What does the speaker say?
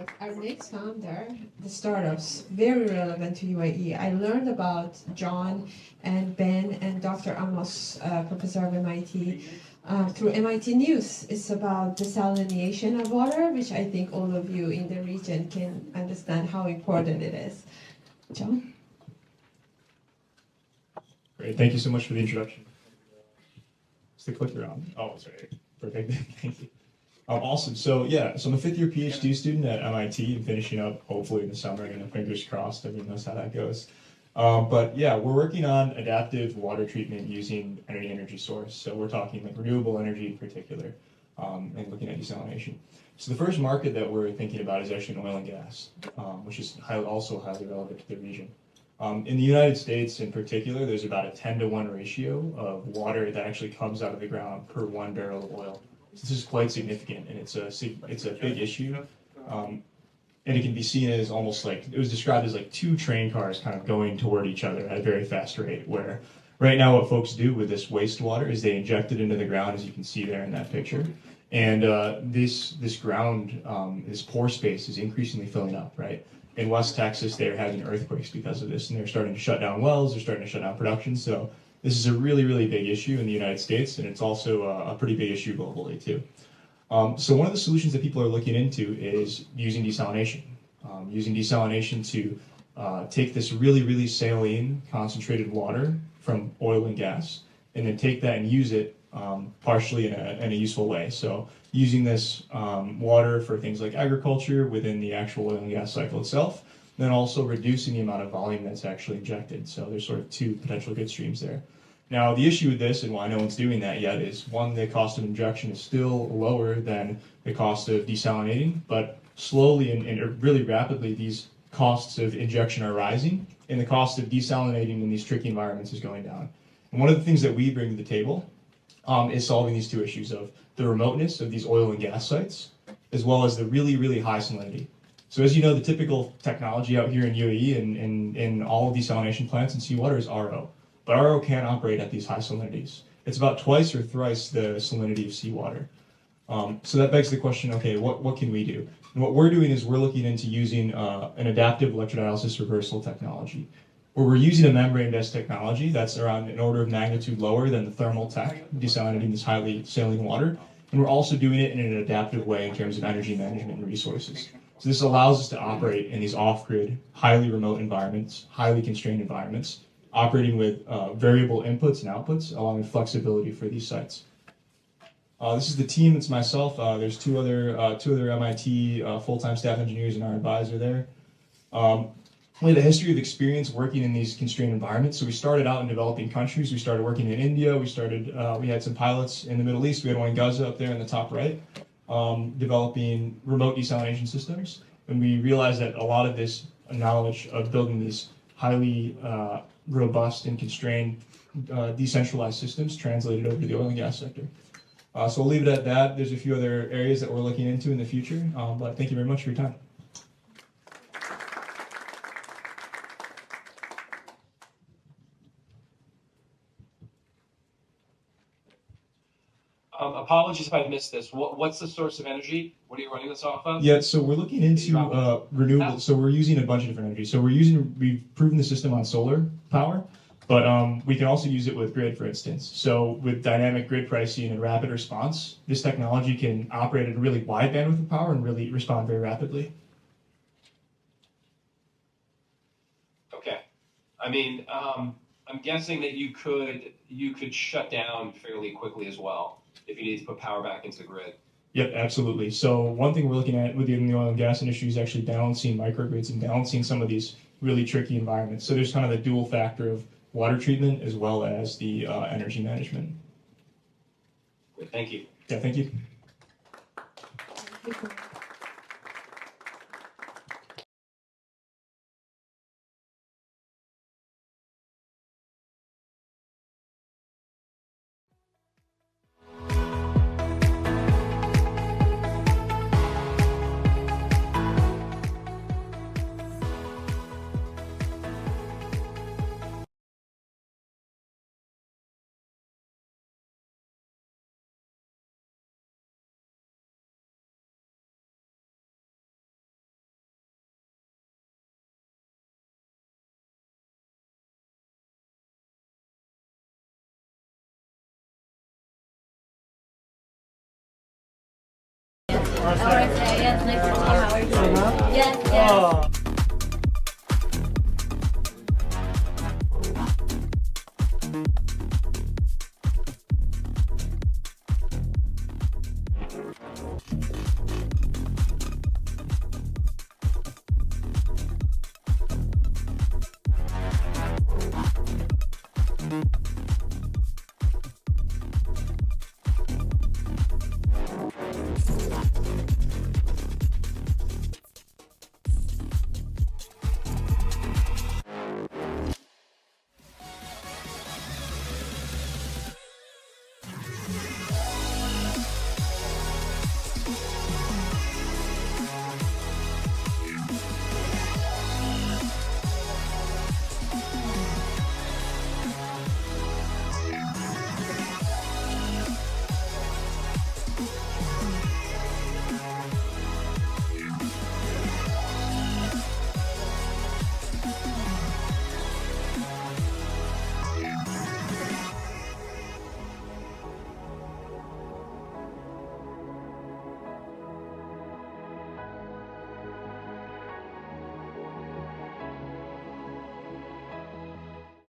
about our next founder, the startups, very relevant to UAE. I learned about John and Ben and Dr. Amos, professor of MIT, through MIT News. It's about desalination of water, which I think all of you in the region can understand how important it is. John? Great, thank you so much for the introduction. Is the clicker on? Oh, sorry. Perfect, thank you. Awesome. So yeah, so I'm a fifth-year PhD student at MIT and finishing up hopefully in the summer, and fingers crossed, everyone knows how that goes. But yeah, we're working on adaptive water treatment using any energy source. So we're talking like renewable energy in particular, and looking at desalination. So the first market that we're thinking about is actually in oil and gas, which is also highly relevant to the region. In the United States in particular, there's about a 10-to-1 ratio of water that actually comes out of the ground per 1 barrel of oil. This is quite significant, and it's a big issue, and it can be seen as almost like, it was described as like 2 train cars kind of going toward each other at a very fast rate, where right now what folks do with this wastewater is they inject it into the ground, as you can see there in that picture, and this ground, this pore space is increasingly filling up, right? In West Texas, they're having earthquakes because of this, and they're starting to shut down wells, they're starting to shut down production, so this is a really, really big issue in the United States, and it's also a pretty big issue globally, too. So one of the solutions that people are looking into is using desalination. Using desalination to take this really, really saline, concentrated water from oil and gas, and then take that and use it partially in a useful way. So using this water for things like agriculture within the actual oil and gas cycle itself, then also reducing the amount of volume that's actually injected. So there's sort of 2 potential good streams there. Now, the issue with this, and why no one's doing that yet, is one, the cost of injection is still lower than the cost of desalinating, but slowly and really rapidly, these costs of injection are rising, and the cost of desalinating in these tricky environments is going down. And one of the things that we bring to the table is solving these 2 issues of the remoteness of these oil and gas sites, as well as the really, really high salinity. So as you know, the typical technology out here in UAE and in all of desalination plants and seawater is RO. But RO can't operate at these high salinities. It's about twice or thrice the salinity of seawater. So that begs the question, okay, what can we do? And what we're doing is we're looking into using an adaptive electrodialysis reversal technology, where we're using a membrane-based technology that's around an order of magnitude lower than the thermal tech, desalinating this highly saline water. And we're also doing it in an adaptive way in terms of energy management and resources. So this allows us to operate in these off-grid, highly remote environments, highly constrained environments, operating with variable inputs and outputs, allowing flexibility for these sites. This is the team. It's myself. There's two other MIT full-time staff engineers and our advisor there. We have a history of experience working in these constrained environments. So we started out in developing countries. We started working in India. We had some pilots in the Middle East. We had one in Gaza up there in the top right, developing remote desalination systems. And we realized that a lot of this knowledge of building these highly robust and constrained decentralized systems translated over to the oil and gas sector. So we'll leave it at that. There's a few other areas that we're looking into in the future, but thank you very much for your time. Apologies if I missed this. What's the source of energy? What are you running this off of? Yeah, so we're looking into renewable. So we're using a bunch of different energy. So we've proven the system on solar power, but we can also use it with grid, for instance. So with dynamic grid pricing and rapid response, this technology can operate at a really wide bandwidth of power and really respond very rapidly. Okay. I mean, I'm guessing that you could shut down fairly quickly as well if you need to put power back into the grid. Yep, absolutely. So one thing we're looking at within the oil and gas industry is actually balancing microgrids and balancing some of these really tricky environments. So there's kind of the dual factor of water treatment as well as the energy management. Great, thank you. Yeah, thank you. Yes, nice to meet you. How are you? Yes, yes.